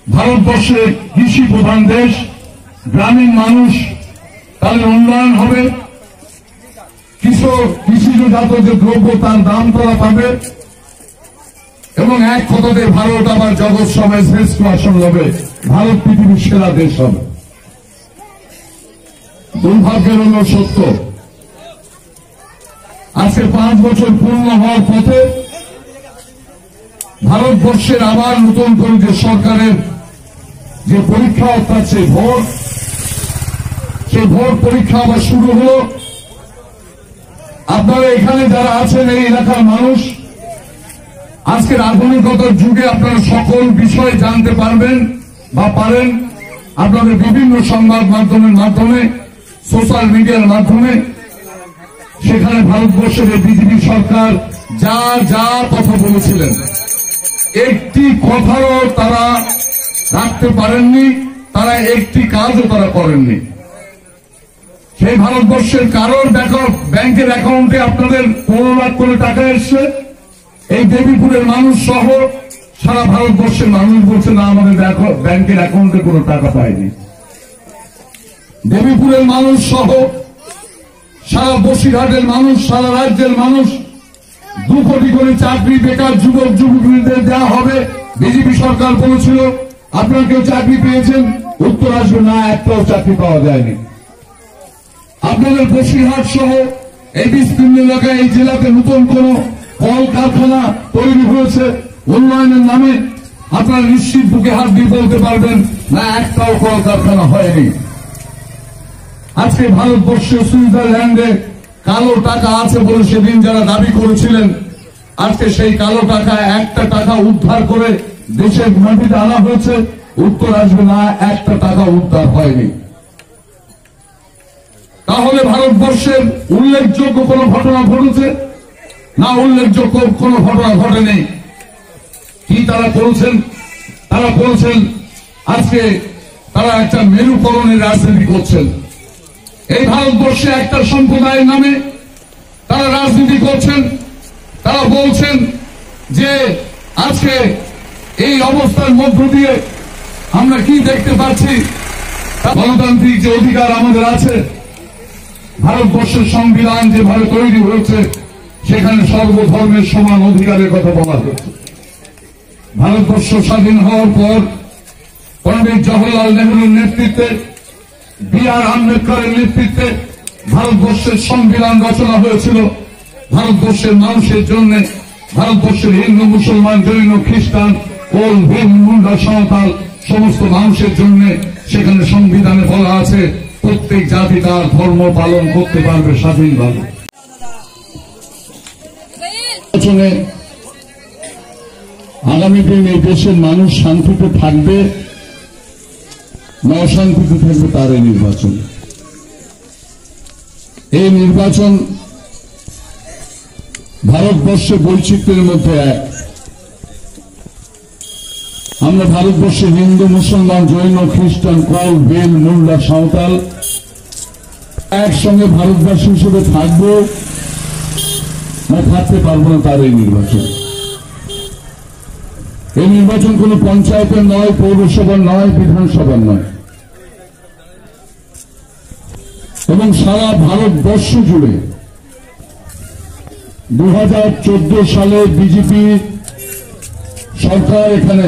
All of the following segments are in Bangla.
ভারতবর্ষের কৃষি প্রধান দেশ, গ্রামীণ মানুষ তাদের উন্নয়ন হবে, কৃষিজাত যে দ্রব্য তার দাম তারা পাবে এবং এক কথাতে ভারত আবার জগৎ সভায় শ্রেষ্ঠ আসন হবে, ভারত পৃথিবীর সেরা দেশ হবে। দুর্ভাগ্যের হল সত্য, আজকে 5 বছর পূর্ণ হওয়ার পথে ভারতবর্ষের আবার নতুন করে যে সরকারের যে পরীক্ষা অর্থাৎ সেই ভোট পরীক্ষা আবার শুরু হলো। আপনারা এখানে যারা আছেন এই এলাকার মানুষ, আজকের আধুনিকতার যুগে আপনারা সকল বিষয় জানতে পারবেন বা পারেন আপনাদের বিভিন্ন সংবাদ মাধ্যমের মাধ্যমে, সোশ্যাল মিডিয়ার মাধ্যমে। সেখানে ভারতবর্ষের বিজেপি সরকার যা যা কথা বলেছিলেন একটি কথাও তারা রাখতে পারেননি, তারা একটি কাজও তারা করেননি। সেই ভারতবর্ষের কারোর ব্যাংকের অ্যাকাউন্টে আপনাদের 15 লাখ করে টাকা এসছে, এই দেবীপুরের মানুষ সহ সারা ভারতবর্ষের মানুষ বলছে না আমাদের ব্যাংকের অ্যাকাউন্টে কোনো টাকা পায়নি। দেবীপুরের মানুষ সহ সারা বসিরহাটের মানুষ, সারা রাজ্যের মানুষ 2 কোটি করে চাকরি বেকার যুবক যুবতীদের দেওয়া হবে। বিজেপি সরকার বলেছিল আপনারা কেউ চাকরি পেয়েছেন? উত্তর আসবে না, একটাও চাকরি পাওয়া যায়নি। আপনাদের বসিরহাট সহ এই বিস্তীর্ণ এলাকায় এই জেলাতে নতুন কোন কল কারখানা তৈরি হয়েছে উন্নয়নের নামে? আপনারা নিশ্চিত বুকে হাত দিয়ে বলতে পারবেন না, একটাও কল কারখানা হয়নি। আজকে ভারতবর্ষে সুইজারল্যান্ডে কালো টাকা আছে বলে সেদিন যারা দাবি করেছিলেন, আজকে সেই কালো টাকা একটা টাকা উদ্ধার করে দেশের মাটিতে আনা হয়েছে। উত্তর আসবে না, একটা টাকা উদ্ধার হয়নি। তাহলে ভারতবর্ষের উল্লেখযোগ্য কোন ঘটনা ঘটেছে? না, উল্লেখযোগ্য কোন ঘটনা ঘটেনি। কি তারা করেছেন? তারা বলছেন আজকে তারা একটা মেরুকরণের রাজনীতি করছেন। এই ভারতবর্ষে একটা সম্প্রদায়ের নামে তারা রাজনীতি করছেন। তারা বলছেন যে আজকে এই অবস্থার মধ্য দিয়ে আমরা কি দেখতে পাচ্ছি, গণতান্ত্রিক যে অধিকার আমাদের আছে, ভারতবর্ষের সংবিধান যেভাবে তৈরি হয়েছে সেখানে সর্বধর্মের সমান অধিকারের কথা বলা হয়েছে। ভারতবর্ষ স্বাধীন হওয়ার পর পণ্ডিত জওহরলাল নেহরুর নেতৃত্বে, বি.আর. আম্বেদকরের নেতৃত্বে ভারতবর্ষের সংবিধান রচনা হয়েছিল ভারতবর্ষের মানুষের জন্য। ভারতবর্ষের হিন্দু, মুসলমান, জৈন, খ্রিস্টান, কোল, ভীম, মুন্ডা, সাঁওতাল সমস্ত মানুষের জন্য সেখানে সংবিধানে বলা আছে প্রত্যেক জাতি তার ধর্ম পালন করতে পারবে স্বাধীনভাবে। আগামী দিন এই দেশের মানুষ শান্তিতে থাকবে না অশান্তিতে থাকবে তার এই নির্বাচন। এই নির্বাচন ভারতবর্ষে বৈচিত্র্যের মধ্যে এক। আমরা ভারতবর্ষে হিন্দু, মুসলমান, জৈন, খ্রিস্টান, কোল, ভীম, মুন্ডা, সাঁওতাল একসঙ্গে ভারতবাসী হিসেবে থাকবো না থাকতে পারবো না তার এই নির্বাচন। এই নির্বাচন কোন পঞ্চায়েতের নয়, পৌরসভার নয়, বিধানসভার নয়, এবং সারা ভারতবর্ষ জুড়ে 2014 সালে বিজেপি সরকার এখানে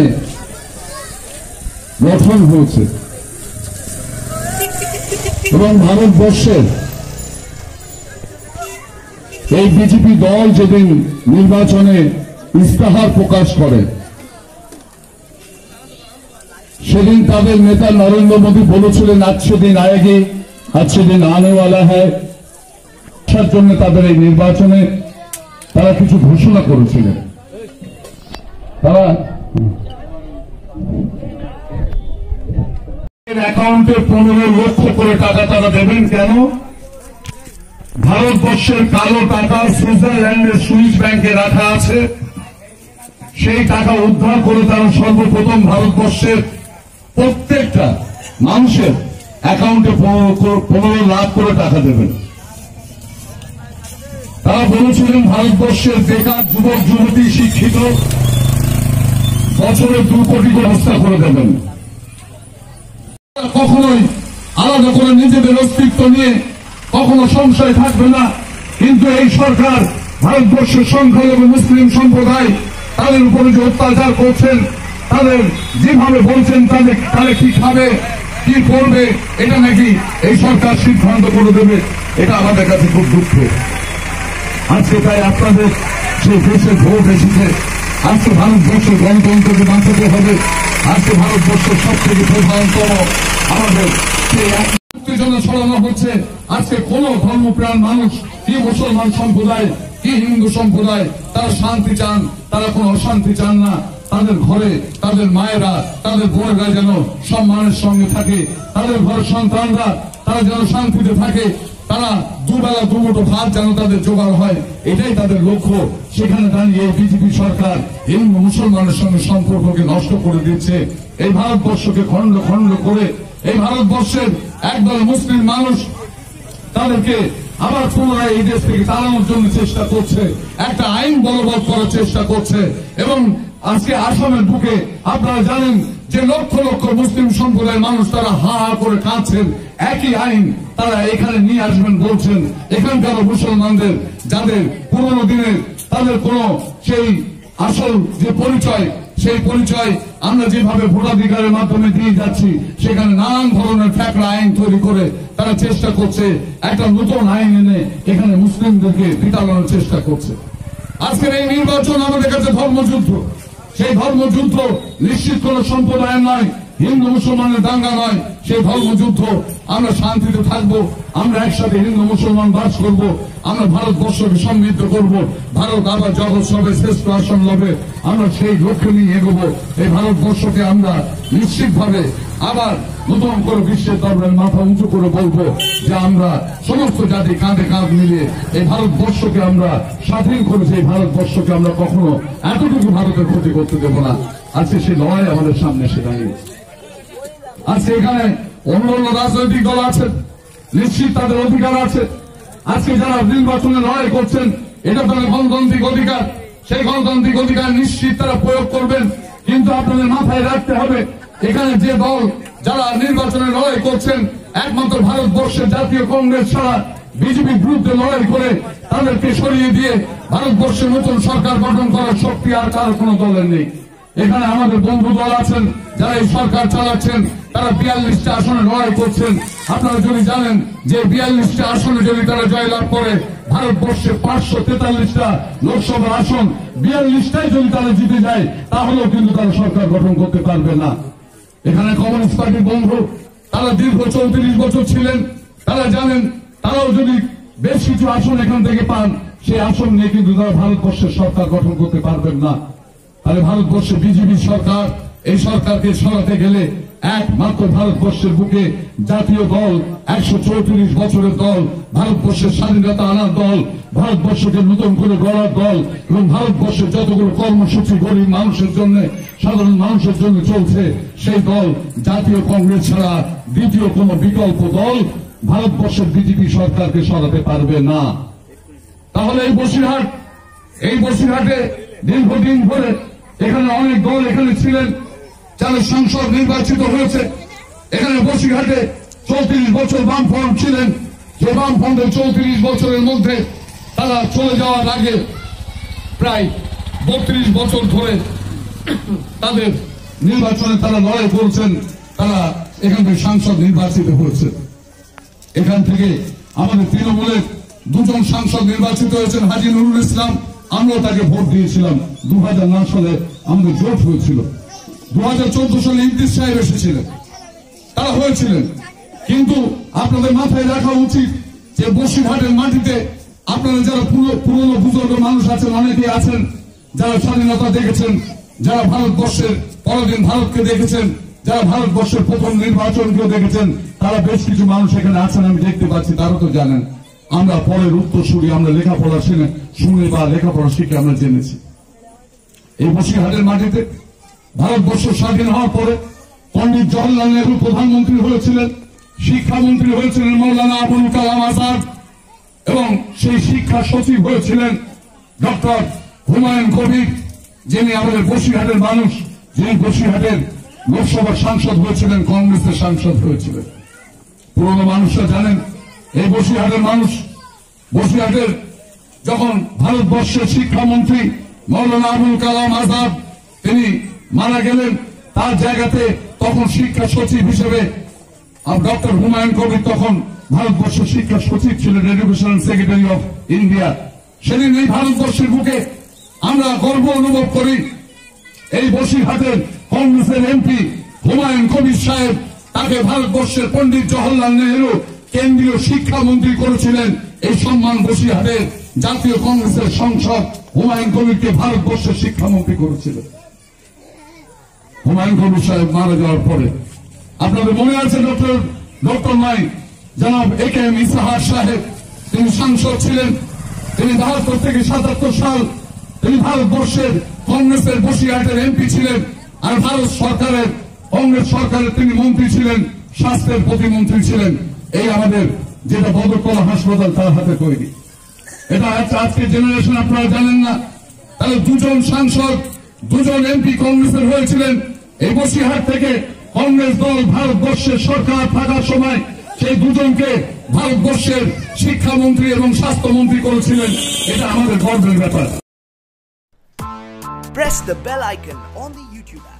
গঠন হয়েছে এবং ভারতবর্ষের এই বিজেপি দল যেদিন নির্বাচনে ইস্তাহার প্রকাশ করে সেদিন তাদের নেতা নরেন্দ্র মোদী বলেছিলেন अच्छे दिन आएगी, अच्छे दिन आने वाला है। আসার জন্য তাদের এই নির্বাচনে তারা কিছু ঘোষণা করেছিলেন। তারা অ্যাকাউন্টে 15 লক্ষ করে টাকা তারা দেবেন কেন? ভারতবর্ষের কালো টাকা সুইজারল্যান্ডের সুইস ব্যাংকে রাখা আছে, সেই টাকা উদ্ধার করে তারা সর্বপ্রথম ভারতবর্ষের প্রত্যেকটা মানুষের অ্যাকাউন্টে 15 লাখ করে টাকা দেবেন। তারা বলেছিলেন ভারতবর্ষের বেকার যুবক যুবতী, শিক্ষিত বছরে 2 কোটি করে হত্যা করে দেবেন। কখনোই আলাদা করে নিজেদের অস্তিত্ব নিয়ে কখনো সংশয় থাকবে না। কিন্তু এই সরকার ভারতবর্ষের সংখ্যালঘু মুসলিম সম্প্রদায় তাদের উপরে যে অত্যাচার করছেন, তাদের যেভাবে বলছেন তাদের কি খাবে কি করবে এটা নাকি এই সরকার সিদ্ধান্ত করে দেবে, এটা আমাদের কাছে খুব দুঃখের। আজকে তাই আপনাদের সেই দেশে ভোট এসেছে, আজকে ভারতবর্ষের গণতন্ত্রকে বাঁচাতে হবে। আজকে ভারতবর্ষের সব থেকে প্রধানতম আমাদের সেই উত্তেজনা ছড়ানো হচ্ছে। আজকে কোন ধর্মপ্রাণ মানুষ, কি মুসলমান সম্প্রদায় কি হিন্দু সম্প্রদায়, তারা শান্তি চান, তারা কোনো অশান্তি চান না। তাদের ঘরে তাদের মায়েরা তাদের বোনেরা যেন সম্মানের সঙ্গে থাকে, তাদের ঘরের সন্তানরা তারা যেন শান্তিতে থাকে, তারা দুবেলা দুমুঠো ভাত যেন তাদের জোগাড় হয়, এটাই তাদের লক্ষ্য। সেখানে দাঁড়িয়ে বিজেপি সরকার হিন্দু মুসলমানের সঙ্গে সম্পর্ককে নষ্ট করে দিচ্ছে। এই ভারতবর্ষকে খণ্ড খণ্ড করে এই ভারতবর্ষের একদল মুসলিম মানুষ তাদেরকে আবার পুনরায় এই দেশ থেকে তাড়ানোর জন্য চেষ্টা করছে, একটা আইন বলবৎ করার চেষ্টা করছে। এবং আজকে আসামের বুকে আপনারা জানেন যে লক্ষ লক্ষ মুসলিম সম্প্রদায়ের মানুষ তারা হা হা করে কাঁদছেন, একই আইন তারা এখানে নিয়ে আসবেন বলছেন। এখানকার মুসলমানদের যাদের পুরনো দিনের তাদের কোন সেই আসল যে পরিচয়, সেই পরিচয় আমরা যেভাবে ভোটাধিকারের মাধ্যমে দিয়ে যাচ্ছি, সেখানে নানান ধরনের ফ্যাকড়া আইন তৈরি করে তারা চেষ্টা করছে একটা নতুন আইন এনে এখানে মুসলিমদেরকে বিতাড়ানোর চেষ্টা করছে। আজকের এই নির্বাচন আমাদের কাছে ধর্মযুদ্ধ। সেই ধর্মযুদ্ধ নিশ্চিত কোন সম্প্রদায়ের নয়, হিন্দু মুসলমানের দাঙ্গা নয়। সেই ধর্মযুদ্ধ আমরা শান্তিতে থাকবো, আমরা একসাথে হিন্দু মুসলমান বাস করব, আমরা ভারতবর্ষকে সমৃদ্ধ করব, ভারত আবার জগৎ সবে শ্রেষ্ঠ আসন লবে, আমরা সেই লক্ষ্য নিয়ে এগোবো। এই ভারতবর্ষকে আমরা নিশ্চিতভাবে আবার নতুন করে বিশ্বের দরবারে মাথা উঁচু করে বলবো যে আমরা সমস্ত জাতি কাঁধে কাঁধ মিলিয়ে এই ভারতবর্ষকে আমরা স্বাধীন করেছি। এই ভারতবর্ষকে আমরা কখনো এতটুকু ভারতের ক্ষতি করতে দেব না। আজকে সেই লড়াই আমাদের সামনে এসে দাঁড়িয়েছে। আজকে এখানে অন্য অন্য রাজনৈতিক দল আছেন, নিশ্চিত তাদের অধিকার আছে। আজকে যারা নির্বাচনে লড়াই করছেন, এটা তাদের গণতান্ত্রিক অধিকার, সেই গণতান্ত্রিক অধিকার নিশ্চিত তারা প্রয়োগ করবেন। কিন্তু আপনাদের মাথায় রাখতে হবে, এখানে যে দল যারা নির্বাচনে লড়াই করছেন, একমাত্র ভারতবর্ষের জাতীয় কংগ্রেস ছাড়া বিজেপির বিরুদ্ধে লড়াই করে তাদেরকে সরিয়ে দিয়ে ভারতবর্ষের নতুন সরকার গঠন করার শক্তি আর কারো কোনো দলের নেই। এখানে আমাদের বন্ধু দল আছেন যারা এই সরকার চালাচ্ছেন, তারা 42টা আসনে লড়াই করছেন। আপনারা যদি জানেন যে 42টা আসনে যদি তারা জয়লাভ করে, ভারতবর্ষে 543টা লোকসভা আসন 42টাই যদি তারা জিতে যায়, তাহলেও কিন্তু তারা সরকার গঠন করতে পারবে না। এখানে কমিউনিস্ট পার্টির বন্ধু, তারা দীর্ঘ 34 বছর ছিলেন, তারা জানেন তারাও যদি বেশ কিছু আসন এখান থেকে পান, সেই আসন নিয়ে কিন্তু তারা ভারতবর্ষের সরকার গঠন করতে পারবেন না। তাহলে ভারতবর্ষে বিজেপি সরকার, এই সরকারকে সরাতে গেলে একমাত্র ভারতবর্ষের বুকে জাতীয় দল, 134 বছরের দল, ভারতবর্ষের স্বাধীনতা আনার দল, ভারতবর্ষকে নতুন করে গড়ার দল এবং ভারতবর্ষের যতগুলো কর্মসূচি গরিব মানুষের জন্য, সাধারণ মানুষের জন্য চলছে, সেই দল জাতীয় কংগ্রেস ছাড়া দ্বিতীয় কোন বিকল্প দল ভারতবর্ষের বিজেপি সরকারকে সরাতে পারবে না। তাহলে এই বসিরহাটে দীর্ঘদিন ধরে এখানে অনেক দল এখানে ছিলেন যারা সংসদ নির্বাচিত হয়েছে। এখানে বসিরহাটে 34 বছর বামফ্রন্ট ছিলেন, যে বামফ্রন্টের 34 বছরের মধ্যে তারা চলে যাওয়ার আগে প্রায় 32 বছর ধরে তাদের নির্বাচনে তারা লড়াই করছেন, তারা এখান থেকে সাংসদ নির্বাচিত হয়েছে। এখান থেকে আমাদের তৃণমূলের 2 জন সাংসদ নির্বাচিত হয়েছেন, হাজী নুরুল ইসলাম, আমরা তাকে ভোট দিয়েছিলাম। 2009 সালে আমাদের জোট হয়েছিল। 2014 সালে ইদ্রিস সাহেব এসেছিলেন, তারা হয়েছিলেন। কিন্তু আপনাদের মাথায় রাখা উচিত যে বসিরহাটের মাটিতে আপনারা যারা পুরনো বুজুর্গ মানুষ আছেন, অনেকেই আছেন যারা স্বাধীনতা দেখেছেন, যারা ভারতবর্ষের পরাধীন ভারতকে দেখেছেন, যারা ভারতবর্ষের প্রথম নির্বাচনকেও দেখেছেন, তারা বেশ কিছু মানুষ এখানে আছেন, আমি দেখতে পাচ্ছি। তারা তো জানেন আমরা পরের উত্তরসূরি, আমরা লেখাপড়া শুনে বা লেখাপড়া শিখে আমরা জেনেছি। এই বসিরহাটের মাটিতে ভারতবর্ষ স্বাধীন হওয়ার পরে পণ্ডিত জওহরলাল নেহরু প্রধানমন্ত্রী হয়েছিলেন, শিক্ষামন্ত্রী হয়েছিলেন মৌলানা আবুল কালাম আজাদ, এবং সেই শিক্ষা সচিব হয়েছিলেন ডক্টর হুমায়ুন কবির, যিনি আমাদের বসিরহাটের মানুষ, যিনি বসিরহাটের লোকসভার সাংসদ হয়েছিলেন, কংগ্রেসের সাংসদ হয়েছিলেন। পুরনো মানুষরা জানেন এই বসিরহাটের মানুষ, বসিরহাটের যখন ভারতবর্ষের শিক্ষামন্ত্রী মৌলানা আবুল কালাম আজাদ তিনি মারা গেলেন, তার জায়গাতে তখন শিক্ষা সচিব হিসেবে ডক্টর হুমায়ুন কবির তখন ভারতবর্ষের শিক্ষা সচিব ছিলেন, এডুকেশন সেক্রেটারি অফ ইন্ডিয়া। সেদিন এই ভারতবর্ষের বুকে আমরা গর্ব অনুভব করি এই বসিরহাটের কংগ্রেসের এমপি হুমায়ুন কবির সাহেব, তাকে ভারতবর্ষের পণ্ডিত জওহরলাল নেহরু কেন্দ্রীয় শিক্ষামন্ত্রী করেছিলেন। এই সম্মান বসিরহাটের জাতীয় কংগ্রেসের সংসদ হুমায়ুন কবিরকে ভারতবর্ষের শিক্ষামন্ত্রী করেছিলেন। হুমায়ুন কবির সাহেব মারা যাওয়ার পরে আপনাদের মনে আছে ডক্টর নাই জনাব AK ইসাহার সাহেব, তিনি সাংসদ ছিলেন। তিনি 72 থেকে 77 সাল তিনি ভারতবর্ষের কংগ্রেসের বসিরহাটের এমপি ছিলেন। আর ভারত সরকারের কংগ্রেস সরকারের তিনি মন্ত্রী ছিলেন, স্বাস্থ্যের প্রতিমন্ত্রী ছিলেন। এই আমাদের যেটা বদরকলা হাসপাতাল তার হাতে তৈরি। এটা আজকে জেনারেশন আপনারা জানেন না। তাহলে দুজন সাংসদ, দুজন এমপি কংগ্রেসের হয়েছিলেন। এই বসিরহাট থেকে কংগ্রেস দল ভারতবর্ষের সরকার থাকার সময় সেই দুজনকে ভারতবর্ষের শিক্ষামন্ত্রী এবং স্বাস্থ্যমন্ত্রী করেছিলেন। এটা আমাদের গর্বের ব্যাপার। Press the bell icon on the YouTube app